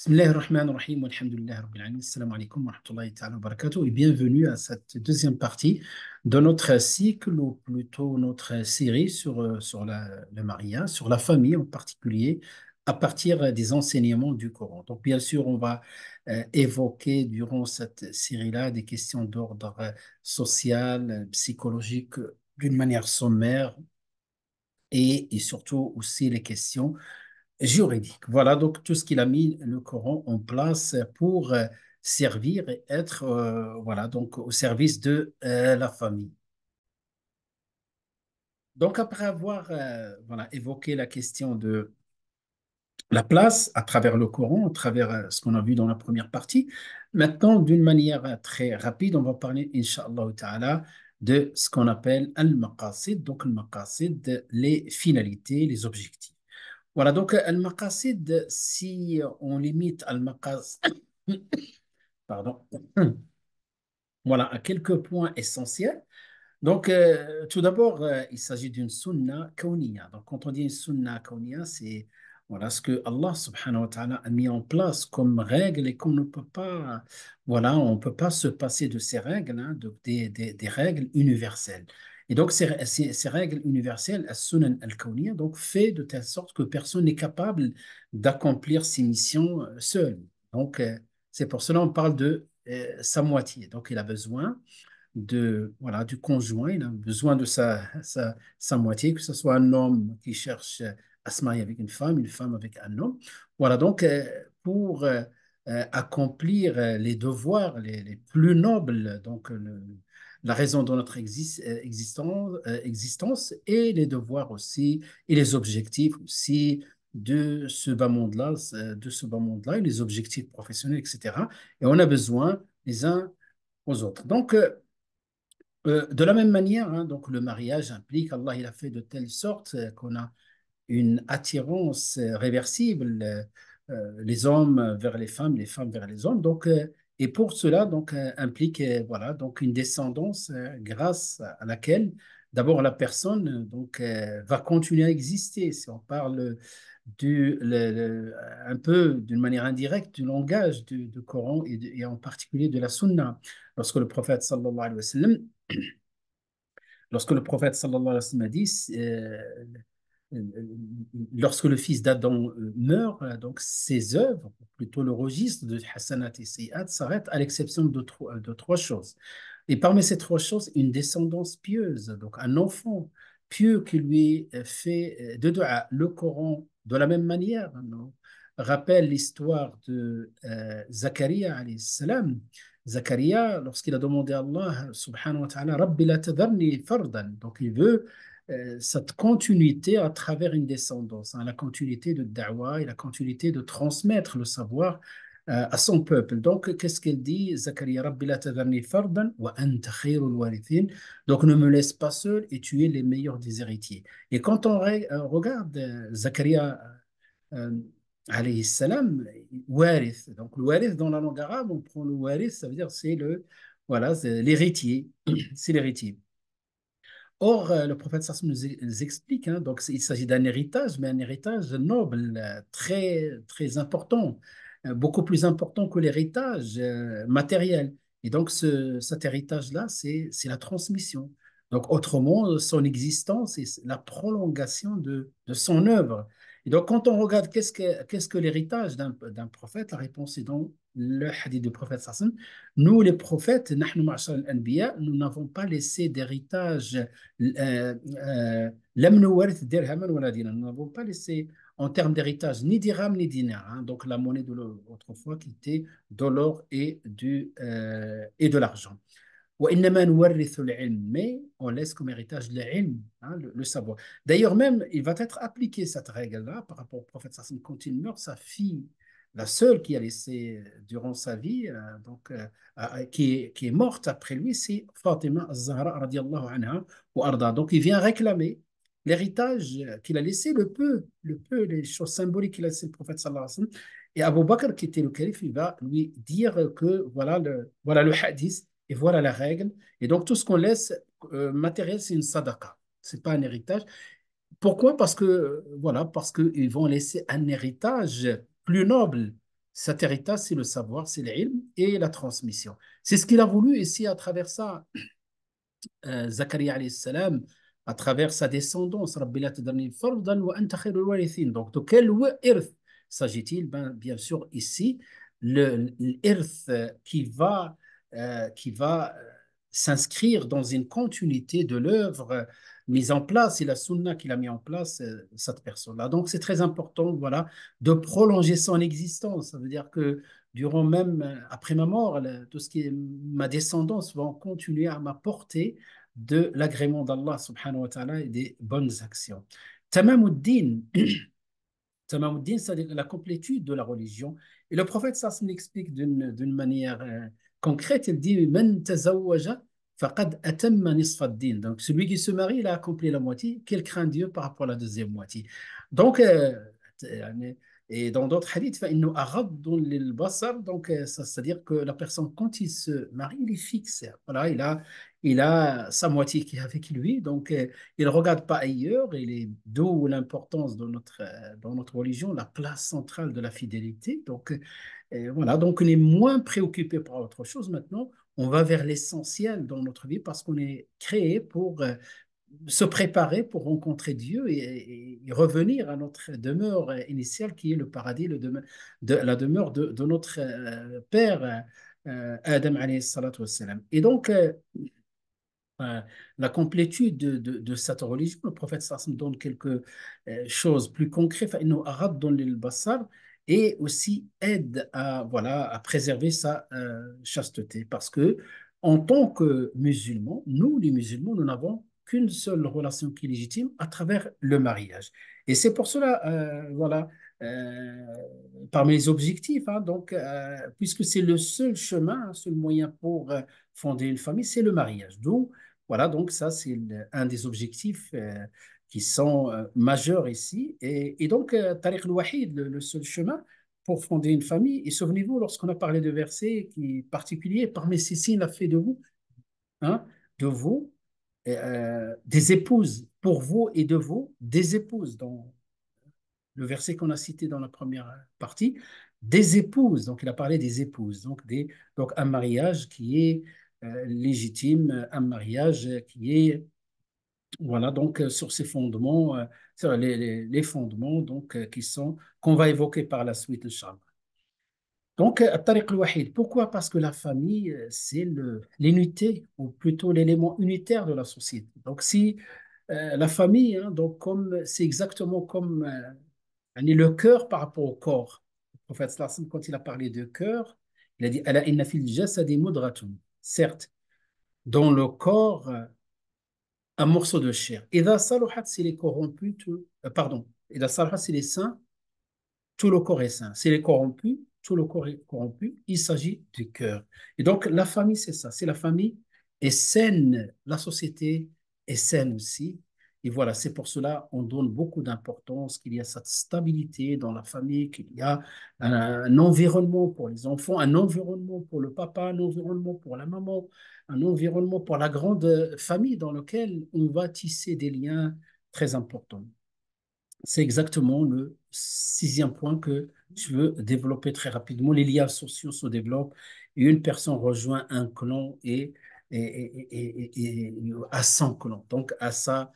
Bismillahirrahmanirrahim, walhamdulillah rabbil alamin, assalamu alaikum wa rahmatullahi ta'ala wa barakatuh et bienvenue à cette deuxième partie de notre cycle ou plutôt notre série sur le mariage, sur la famille en particulier, à partir des enseignements du Coran. Donc bien sûr, on va évoquer durant cette série-là des questions d'ordre social, psychologique, d'une manière sommaire et surtout aussi les questions juridique. Voilà donc tout ce qu'il a mis le Coran en place pour servir et être voilà donc au service de la famille. Donc après avoir voilà évoqué la question de la place à travers le Coran, à travers ce qu'on a vu dans la première partie, maintenant d'une manière très rapide, on va parler Inch'Allah Ta'ala de ce qu'on appelle al-maqasid, donc al-maqasid, les finalités, les objectifs. Voilà, donc al-maqasid, si on limite al-maqasid, pardon, voilà, à quelques points essentiels. Donc, tout d'abord, il s'agit d'une sunna kauniya. Donc, quand on dit une sunna kauniya, c'est voilà, ce que Allah subhanahu wa ta'ala a mis en place comme règle et qu'on ne peut pas, voilà, on ne peut pas se passer de ces règles, hein, des règles universelles. Et donc, ces règles universelles, as-sunan al-kauniya, donc, fait de telle sorte que personne n'est capable d'accomplir ses missions seul. Donc, c'est pour cela qu'on parle de sa moitié. Donc, il a besoin voilà, du conjoint, il a besoin de sa moitié, que ce soit un homme qui cherche à se marier avec une femme avec un homme. Voilà, donc pour accomplir les devoirs les plus nobles, donc la raison de notre existence et les devoirs aussi, et les objectifs aussi de ce bas monde-là, et les objectifs professionnels, etc. Et on a besoin les uns aux autres. Donc, de la même manière, hein, donc le mariage implique, Allah il a fait de telle sorte qu'on a une attirance réversible, les hommes vers les femmes vers les hommes. Donc, et pour cela, donc, implique voilà, donc une descendance grâce à laquelle d'abord la personne donc, va continuer à exister. Si on parle un peu d'une manière indirecte du langage du Coran et en particulier de la Sunna. Lorsque le prophète sallallahu alayhi wa sallam Lorsque le prophète sallallahu alayhi wa sallam a dit, lorsque le fils d'Adam meurt, donc ses œuvres, plutôt le registre de Hassanat et Sayyat, s'arrête à l'exception de trois choses. Et parmi ces trois choses, une descendance pieuse, donc un enfant pieux qui lui fait de dua. Le Coran, de la même manière, non, rappelle l'histoire de Zacharia alayhi salam. Zacharia, lorsqu'il a demandé à Allah, subhanahu wa ta'ala, Rabbi la tadharni fardan. Donc il veut cette continuité à travers une descendance, hein, la continuité de da'wah et la continuité de transmettre le savoir à son peuple. Donc, qu'est-ce qu'elle dit? Zakaria, Rabbi la tadharni fardan wa anta khairul warithin. Donc, ne me laisse pas seul et tu es les meilleurs des héritiers. Et quand on regarde Zakaria, euh, alayhi salam, warith. Donc, le warith dans la langue arabe, on prend le warith, ça veut dire c'est voilà, c'est l'héritier. C'est l'héritier. Or, le prophète Sassoum nous explique, hein, donc il s'agit d'un héritage, mais un héritage noble, très, très important, beaucoup plus important que l'héritage matériel. Et donc, cet héritage-là, c'est la transmission. Donc, autrement, son existence est la prolongation de son œuvre. Et donc, quand on regarde qu'est-ce que l'héritage d'un prophète, la réponse est dans le hadith du prophète Sassoum. Nous, les prophètes, nahnu ma'ashar al-anbiya, nous n'avons pas laissé d'héritage لم نورث درهما ولا دينارا. Nous n'avons pas laissé en termes d'héritage ni dirham ni dinar, hein, donc la monnaie de l'autrefois qui était de l'or et de l'argent. وإنما نورث العلم, mais on laisse comme héritage l'ilm, hein, le savoir. D'ailleurs même, il va être appliqué cette règle-là par rapport au prophète Sassim quand il meurt, sa fille, la seule qui a laissé durant sa vie, qui est morte après lui, c'est Fatima az-Zahra radiallahu anha ou arda. Donc il vient réclamer l'héritage qu'il a laissé, les choses symboliques qu'il a laissé le prophète sallallahu alayhi wa sallam. Et Abu Bakr, qui était le calife, il va lui dire que voilà le hadith et voilà la règle. Et donc, tout ce qu'on laisse matériel, c'est une sadaqa. C'est pas un héritage. Pourquoi? Parce que, voilà, parce qu'ils vont laisser un héritage plus noble. Cet héritage, c'est le savoir, c'est l'ilm et la transmission. C'est ce qu'il a voulu ici à travers ça. Zacharia alayhi salam, à travers sa descendance, Rabbi la tadarni fardan wa anta khairul warithin. Donc, de quel irth s'agit-il? Ben, bien sûr, ici, l'irth qui va s'inscrire dans une continuité de l'œuvre mise en place et la sunna qu'il a mis en place, cette personne-là. Donc, c'est très important, voilà, de prolonger son existence. Ça veut dire que durant même, après ma mort, tout ce qui est ma descendance va continuer à m'apporter de l'agrément d'Allah subhanahu wa ta'ala et des bonnes actions. Tamamuddin, Tamamuddin, c'est-à-dire la complétude de la religion. Et le prophète, ça l'explique d'une manière concrète. Il dit, Man tazawwaja faqad atamma nisfa ad-din. Donc, celui qui se marie, il a accompli la moitié. Quel craint Dieu par rapport à la deuxième moitié. Donc, et dans d'autres hadiths, فإنه أغض للبصر. Donc, c'est-à-dire que la personne, quand il se marie, il est fixe. Voilà, il a sa moitié qui est avec lui. Donc, il ne regarde pas ailleurs. Il est d'où l'importance de dans notre religion, la place centrale de la fidélité. Donc, voilà, donc on est moins préoccupé par autre chose maintenant. On va vers l'essentiel dans notre vie parce qu'on est créé pour se préparer pour rencontrer Dieu et revenir à notre demeure initiale qui est le paradis, la demeure de notre Père Adam alayhi salatu wassalam. Et donc, la complétude de cette religion, le prophète sallam donne quelque chose plus concrètes, فإنه أغض للبصر, et aussi aide à, voilà, à préserver sa chasteté. Parce que en tant que musulmans, nous, les musulmans, nous n'avons qu'une seule relation qui est légitime à travers le mariage. Et c'est pour cela, voilà, euh, parmi les objectifs, hein, donc, puisque c'est le seul chemin, un seul moyen pour fonder une famille, c'est le mariage. D'où voilà, donc ça, c'est un des objectifs qui sont majeurs ici. Et donc, Tariq al-Wahid, le seul chemin pour fonder une famille. Et souvenez-vous, lorsqu'on a parlé de versets qui est particulier, parmi ces signes, a fait hein, de vous, des épouses, pour vous et de vous, des épouses. Dans le verset qu'on a cité dans la première partie, des épouses. Donc, il a parlé des épouses. Donc un mariage qui est légitime, un mariage qui est voilà, donc sur ces fondements, sur les fondements donc, qu'on va évoquer par la suite, Inch'Allah. Donc, Tariq al-Wahid, pourquoi? Parce que la famille, c'est l'unité, ou plutôt l'élément unitaire de la société. Donc, si la famille, hein, donc c'est exactement comme le cœur par rapport au corps. Le prophète sallallahu alayhi wa sallam, quand il a parlé de cœur, il a dit, Ala inna fil jasadi mudratun. Certes, dans le corps, un morceau de chair. إذا صلحت, s'il est corrompu, pardon, إذا صلحت, s'il est sain, tout le corps est sain. S'il est corrompu, tout le corps est corrompu. Il s'agit du cœur. Et donc, la famille, c'est ça. Si la famille est saine, la société est saine aussi. Et voilà, c'est pour cela qu'on donne beaucoup d'importance, qu'il y a cette stabilité dans la famille, qu'il y a un environnement pour les enfants, un environnement pour le papa, un environnement pour la maman, un environnement pour la grande famille dans lequel on va tisser des liens très importants. C'est exactement le sixième point que je veux développer très rapidement. Les liens sociaux se développent et une personne rejoint un clan et à son clan, donc à sa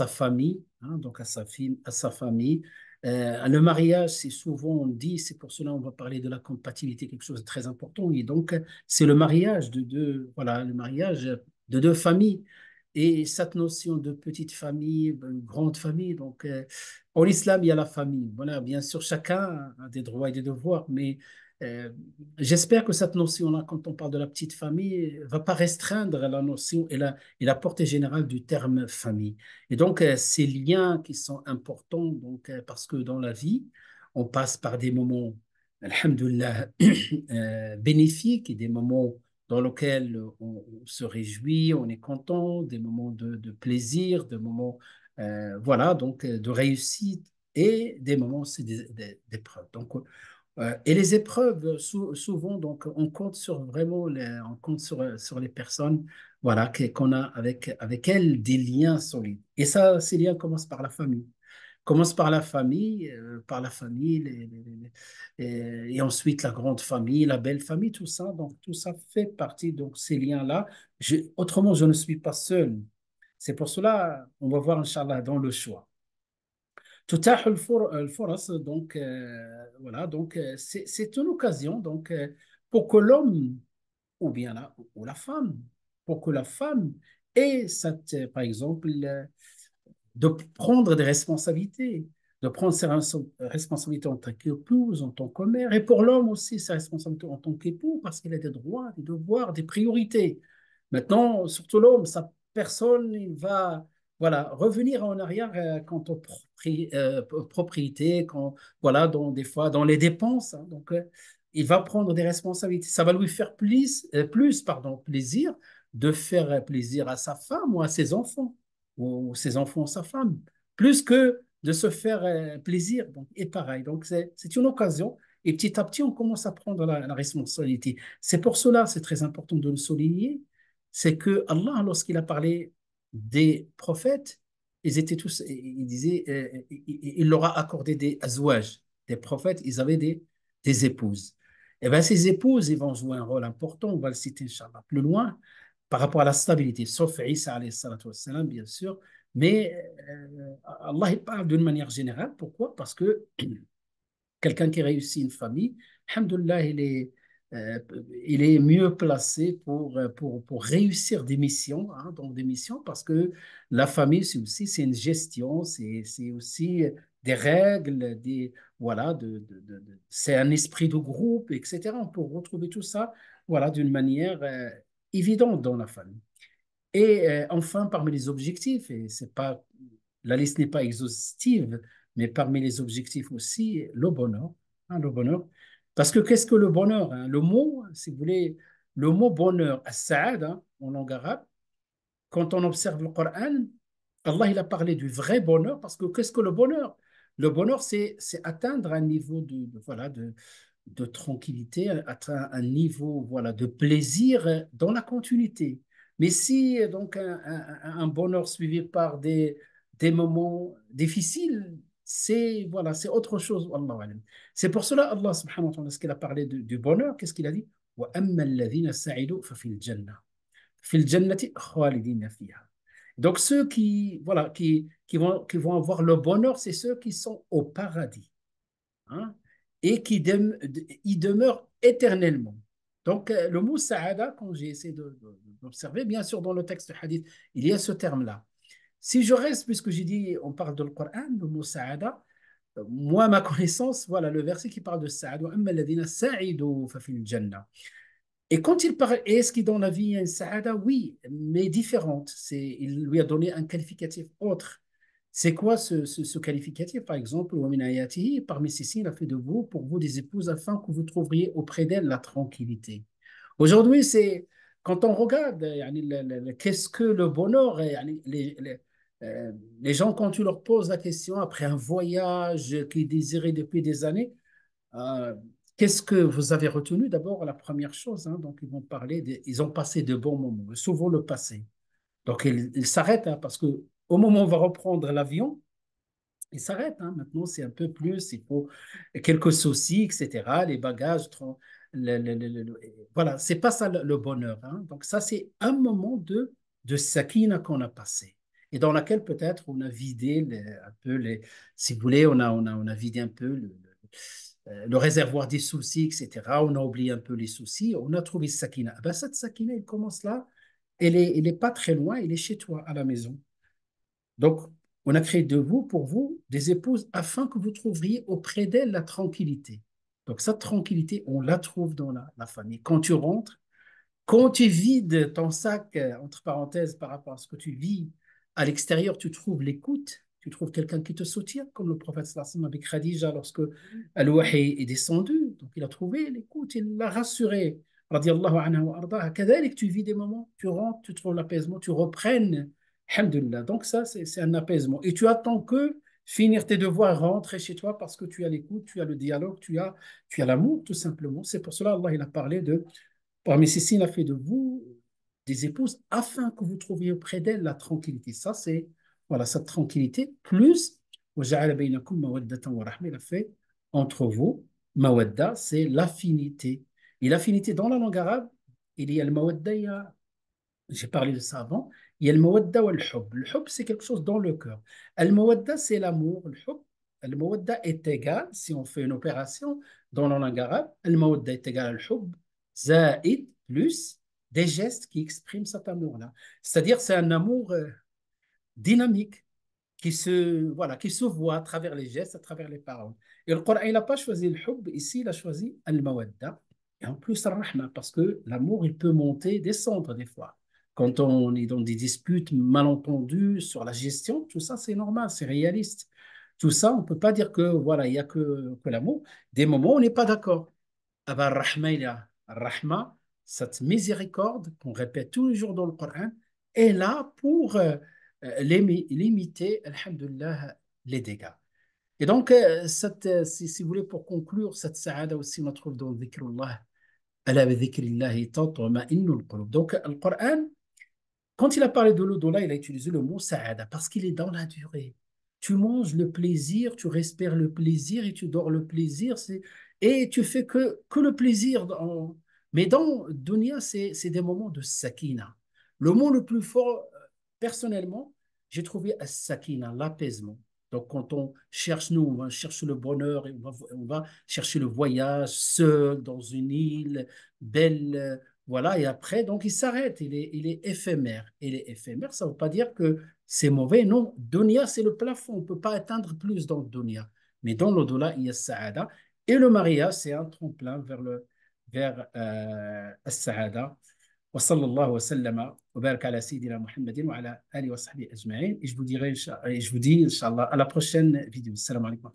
famille, hein, donc à sa famille. Le mariage, c'est souvent, on dit, c'est pour cela on va parler de la compatibilité, quelque chose de très important. Et donc, c'est le mariage voilà, le mariage de deux familles. Et cette notion de petite famille, grande famille, donc en islam, il y a la famille. Voilà, bien sûr, chacun a des droits et des devoirs, mais euh, j'espère que cette notion-là, quand on parle de la petite famille, ne va pas restreindre la notion et la portée générale du terme famille. Et donc, ces liens qui sont importants, donc, parce que dans la vie, on passe par des moments, alhamdoulilah, bénéfiques et des moments dans lesquels on se réjouit, on est content, des moments de plaisir, des moments voilà, donc de réussite et des moments aussi d'épreuves. Donc, et les épreuves, souvent, donc, on compte sur vraiment on compte sur les personnes voilà, qu'on a avec elles des liens solides. Et ça, ces liens commencent par la famille. Commence par la famille, et ensuite la grande famille, la belle famille, tout ça. Donc, tout ça fait partie de ces liens-là. Autrement, je ne suis pas seul. C'est pour cela, on va voir, Inch'Allah, dans le choix. تتاح الفرص donc voilà donc c'est une occasion donc pour que l'homme ou bien ou la femme pour que la femme ait cette par exemple de prendre des responsabilités, de prendre ses responsabilités en tant qu'épouse, en tant que mère, et pour l'homme aussi ses responsabilités en tant qu'époux, parce qu'il a des droits, des devoirs, des priorités. Maintenant, surtout l'homme, sa personne, il va voilà, revenir en arrière quant aux propriétés, quand, voilà, des fois dans les dépenses. Hein. Donc, il va prendre des responsabilités. Ça va lui faire pardon, plaisir de faire plaisir à sa femme ou à ses enfants ou ses enfants, sa femme, plus que de se faire plaisir. Donc, et pareil, donc c'est une occasion. Et petit à petit, on commence à prendre la responsabilité. C'est pour cela, c'est très important de le souligner, c'est que Allah, lorsqu'il a parlé des prophètes, ils étaient tous, il disait, il leur a accordé des azwaj, des prophètes, ils avaient des épouses. Et bien, ces épouses, ils vont jouer un rôle important, on va le citer, Inch'Allah, plus loin, par rapport à la stabilité, sauf Isa, alayhi salatu wassalam, bien sûr. Mais Allah, il parle d'une manière générale. Pourquoi? Parce que quelqu'un qui réussit une famille, alhamdoulilah, euh, il est mieux placé pour réussir des missions, hein, donc des missions, parce que la famille, c'est une gestion, c'est aussi des règles, voilà, c'est un esprit de groupe, etc. On peut retrouver tout ça, voilà, d'une manière évidente dans la famille. Et enfin, parmi les objectifs, et c'est pas, la liste n'est pas exhaustive, mais parmi les objectifs aussi, le bonheur. Hein, le bonheur. Parce que qu'est-ce que le bonheur? Hein? Le mot, si vous voulez, le mot bonheur, as-sa'ad, hein, en langue arabe, quand on observe le Coran, Allah il a parlé du vrai bonheur, parce que qu'est-ce que le bonheur? Le bonheur, c'est atteindre un niveau voilà, de tranquillité, atteindre un niveau voilà, de plaisir dans la continuité. Mais si donc un bonheur suivi par des moments difficiles, c'est voilà, c'est autre chose. Wallahu alam. C'est pour cela Allah subhanahu wa ta'ala, lorsqu'il a parlé du bonheur, qu'est-ce qu'il a dit? وَأَمَّا الَّذِينَ سَعِدُوا فَفِي الْجَنَّةِ في الجنة خالدين فيها. Donc ceux voilà, qui vont avoir le bonheur, c'est ceux qui sont au paradis, hein, et y demeurent éternellement. Donc le mot sa'ada, quand j'ai essayé d'observer, bien sûr dans le texte hadith, il y a ce terme-là. Si je reste, puisque j'ai dit, on parle de le Coran, le mot sa'ada, moi, ma connaissance, voilà le verset qui parle de sa'ada. وَأَمَّا الَّذِينَ سَعِدُوا فَفِي الْجَنَّةِ. Et quand il parle, est-ce qu'il dans la vie il y a une saada? Oui, mais différente. Il lui a donné un qualificatif autre. C'est quoi ce qualificatif? Par exemple, wa min ayatihi, parmi ces signes, il a fait de vous, pour vous, des épouses, afin que vous trouviez auprès d'elles la tranquillité. Aujourd'hui, c'est quand on regarde, yani, qu'est-ce que le bonheur? Yani, les gens, quand tu leur poses la question après un voyage qu'ils désiraient depuis des années, euh, qu'est-ce que vous avez retenu? D'abord, la première chose, hein, donc ils vont parler, ils ont passé de bons moments, souvent le passé. Donc ils s'arrêtent, hein, parce que au moment où on va reprendre l'avion, ils s'arrêtent. Hein. Maintenant, c'est un peu plus, il faut quelques soucis, etc., les bagages. Voilà, c'est pas ça le bonheur. Hein. Donc ça, c'est un moment de sakina qu'on a passé et dans laquelle peut-être on a vidé un peu si vous voulez, on a vidé un peu le réservoir des soucis, etc. On a oublié un peu les soucis, on a trouvé Sakina. Ah ben, cette Sakina, elle commence là, elle est pas très loin, elle est chez toi, à la maison. Donc, on a créé de vous, pour vous, des épouses afin que vous trouveriez auprès d'elles la tranquillité. Donc, cette tranquillité, on la trouve dans la famille. Quand tu rentres, quand tu vides ton sac, entre parenthèses, par rapport à ce que tu vis à l'extérieur, tu trouves l'écoute, tu trouves quelqu'un qui te soutient, comme le prophète sallallahu alayhi wa sallam avec Khadija lorsque Al-Wahi est descendu. Donc il a trouvé l'écoute, il l'a rassuré. Radiallahu anha wa ardaha. Kadalik, tu vis des moments, tu rentres, tu trouves l'apaisement, tu reprennes. Alhamdulillah. Donc ça, c'est un apaisement. Et tu attends que finir tes devoirs, rentrer chez toi parce que tu as l'écoute, tu as le dialogue, tu as l'amour, tout simplement. C'est pour cela Allah il a parlé de parmi ces signes, il a fait de vous des épouses afin que vous trouviez auprès d'elles la tranquillité. Ça, c'est voilà, cette tranquillité, plus وَجَعَلَ بَيْنَكُمْ مَوَدَّةً وَرَحْمَةً. Il a fait entre vous, mawadda, c'est l'affinité. Et l'affinité dans la langue arabe, il y a le mawadda, j'ai parlé de ça avant, il y a le mawadda ou le hub. Le hub, c'est quelque chose dans le cœur. Le mawadda, c'est l'amour. Le mawadda est égal, si on fait une opération dans la langue arabe, le mawadda est égal à le hub, zaïd, plus des gestes qui expriment cet amour-là. C'est-à-dire, c'est un amour dynamique qui se voit à travers les gestes, à travers les paroles. Et le Coran, il n'a pas choisi le hub, ici, il a choisi al-mawadda. Et en plus, al-rahma, parce que l'amour, il peut monter, descendre des fois. Quand on est dans des disputes malentendues sur la gestion, tout ça, c'est normal, c'est réaliste. Tout ça, on ne peut pas dire que, voilà, il n'y a que l'amour. Des moments, on n'est pas d'accord. Ah ben, Rahma, il y a Rahma, cette miséricorde qu'on répète tous les jours dans le Coran, est là pour limiter, alhamdulillah, les dégâts. Et donc, si vous voulez, pour conclure, cette sa'ada aussi, on la trouve dans Dhikrullah. Ala bi dhikrillahi tatma'innul qulub. Donc, le Coran, quand il a parlé de l'au-delà, il a utilisé le mot sa'ada parce qu'il est dans la durée. Tu manges le plaisir, tu respires le plaisir et tu dors le plaisir. Et tu fais que le plaisir. Mais dans Dunya, c'est des moments de sakina. Le mot le plus fort, personnellement, j'ai trouvé sakina, l'apaisement. Donc, quand on cherche, nous, on cherche le bonheur et on va chercher le voyage seul dans une île belle. Voilà, et après, donc il s'arrête, il est éphémère. Il est éphémère, ça ne veut pas dire que c'est mauvais, non. Dunya, c'est le plafond, on ne peut pas atteindre plus dans le dunya. Mais dans l'au-delà, il y a Saada. Et le mariage, c'est un tremplin vers Saada. وصلى الله وسلم وبارك على سيدنا محمد وعلى آله وصحبه أجمعين. Et je vous dis, Inch'Allah, à la prochaine vidéo. Salam alaikum.